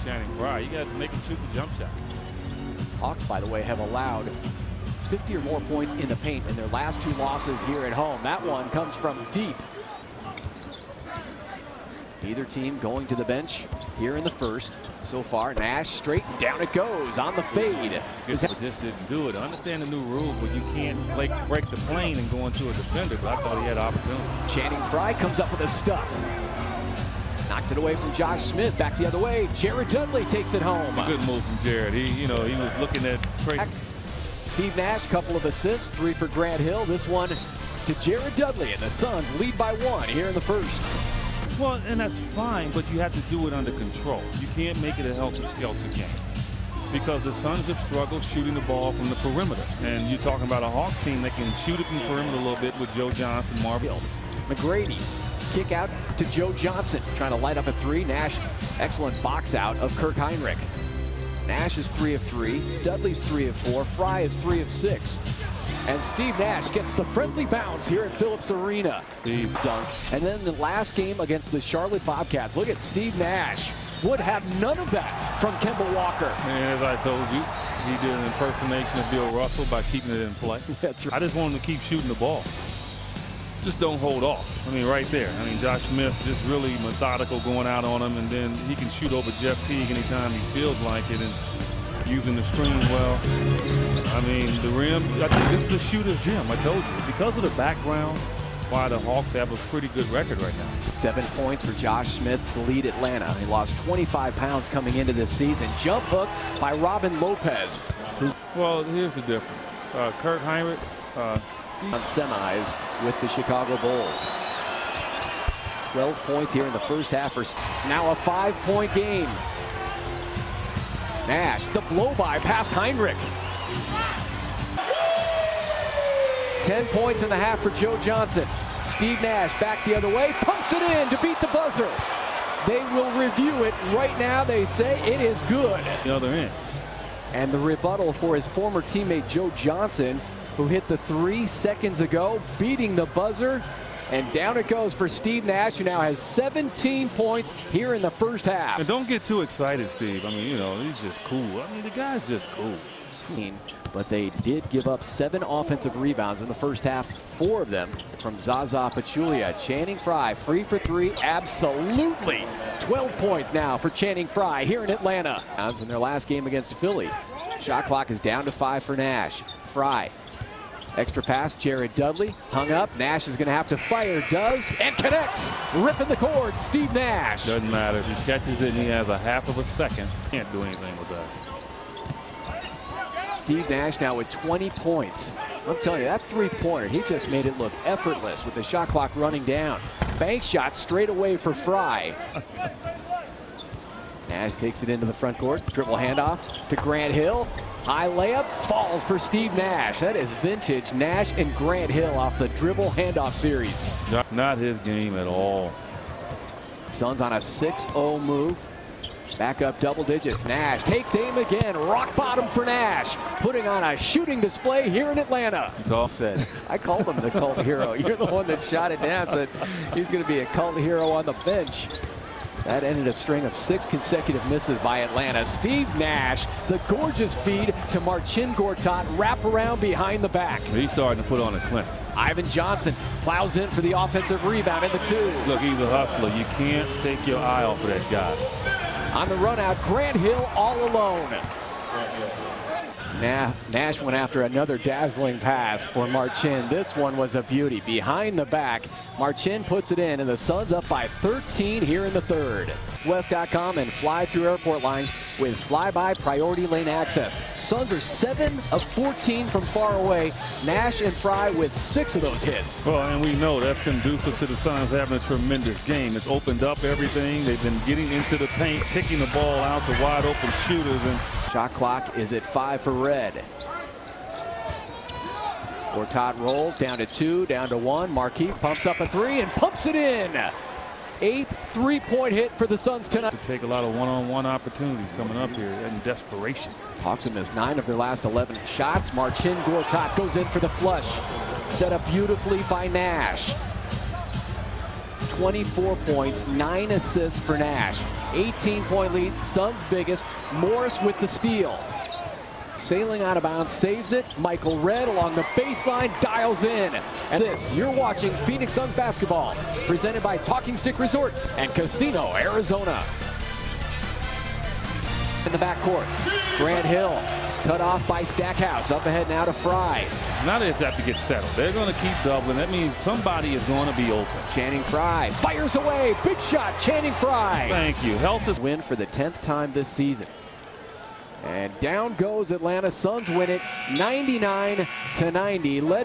Channing Frye. You got to make him shoot the jump shot. Hawks, by the way, have allowed 50 or more points in the paint in their last 2 losses here at home. That one comes from deep. Either team going to the bench here in the first. So far, Nash straight down it goes on the fade. Just didn't do it. I understand the new rules, but you can't break the plane and go into a defender, but I thought he had opportunity. Channing Frye comes up with a stuff. Knocked it away from Josh Smith. Back the other way. Jared Dudley takes it home. A good move from Jared. He was looking at Trey. Steve Nash, couple of assists, 3 for Grant Hill. This one to Jared Dudley, and the Suns lead by 1 here in the first. Well, and that's fine, but you have to do it under control. You can't make it a helter-skelter game because the Suns have struggled shooting the ball from the perimeter. And you're talking about a Hawks team that can shoot it from the perimeter a little bit with Joe Johnson, Marvin. McGrady, kick out to Joe Johnson, trying to light up a 3. Nash, excellent box out of Kirk Heinrich. Nash is 3 of 3, Dudley's 3 of 4, Frye is 3 of 6. And Steve Nash gets the friendly bounce here at Phillips Arena. Steve dunk. And then the last game against the Charlotte Bobcats. Look at Steve Nash. Would have none of that from Kemba Walker. And as I told you, he did an impersonation of Bill Russell by keeping it in play. That's right. I just want him to keep shooting the ball. Just don't hold off. I mean, right there. I mean, Josh Smith just really methodical going out on him, and then he can shoot over Jeff Teague anytime he feels like it. And using the screen well. I mean, the rim, I think this is a shooter's gym, I told you. Because of the background, why the Hawks have a pretty good record right now. 7 points for Josh Smith to lead Atlanta. He lost 25 pounds coming into this season. Jump hook by Robin Lopez. Well, here's the difference. Kirk Heinrich on semis with the Chicago Bulls. 12 points here in the first half for now a 5-point game. Nash, the blow-by past Heinrich. 10 points in the half for Joe Johnson. Steve Nash back the other way, pumps it in to beat the buzzer. They will review it right now. They say it is good. The other end. And the rebuttal for his former teammate Joe Johnson, who hit the 3 seconds ago, beating the buzzer. And down it goes for Steve Nash, who now has 17 points here in the first half. And don't get too excited, Steve. I mean, he's just cool. I mean, the guy's just cool. But they did give up 7 offensive rebounds in the first half, 4 of them from Zaza Pachulia. Channing Frye, free for 3, absolutely. 12 points now for Channing Frye here in Atlanta. In their last game against Philly. Shot clock is down to 5 for Nash. Frye. Extra pass, Jared Dudley, hung up. Nash is going to have to fire, does, and connects. Ripping the cord, Steve Nash. Doesn't matter. If he catches it and he has a half of a second, can't do anything with that. Steve Nash now with 20 points. I'm telling you, that 3-pointer, he just made it look effortless with the shot clock running down. Bank shot straight away for Frye. Nash takes it into the front court. Dribble handoff to Grant Hill. High layup, falls for Steve Nash. That is vintage Nash and Grant Hill off the dribble handoff series. Not his game at all. Suns on a 6-0 move. Back up double digits. Nash takes aim again. Rock bottom for Nash. Putting on a shooting display here in Atlanta. It's all said. I called him the cult hero. You're the one that shot it down. Said he's going to be a cult hero on the bench. That ended a string of 6 consecutive misses by Atlanta. Steve Nash, the gorgeous feed to Marcin Gortat, wrap around behind the back. He's starting to put on a clinic. Ivan Johnson plows in for the offensive rebound in the 2. Look, he's a hustler. You can't take your eye off of that guy. On the run out, Grant Hill all alone. Nash went after another dazzling pass for Marcin. This one was a beauty. Behind the back, Marcin puts it in, and the Suns up by 13 here in the third. West.com and fly-through airport lines with flyby priority lane access. Suns are 7 of 14 from far away. Nash and Frye with 6 of those hits. Well, and we know that's conducive to the Suns having a tremendous game. It's opened up everything. They've been getting into the paint, kicking the ball out to wide open shooters. And shot clock is at 5 for Red. Gortat rolls down to 2, down to 1. Markieff pumps up a 3 and pumps it in. 8th 3-point hit for the Suns tonight. Could take a lot of one-on-one opportunities coming up here in desperation. Hawks have missed 9 of their last 11 shots. Marcin Gortat goes in for the flush. Set up beautifully by Nash. 24 points, 9 assists for Nash. 18-point lead, Suns' biggest. Morris with the steal. Sailing out of bounds, saves it. Michael Redd along the baseline, dials in. And this, you're watching Phoenix Suns basketball, presented by Talking Stick Resort and Casino, Arizona. In the backcourt, Grant Hill cut off by Stackhouse. Up ahead now to Fry. Now they have to get settled. They're going to keep doubling. That means somebody is going to be open. Channing Frye fires away. Big shot, Channing Frye. Thank you. Health is win for the 10th time this season. And down goes Atlanta. Suns win it 99-90. Led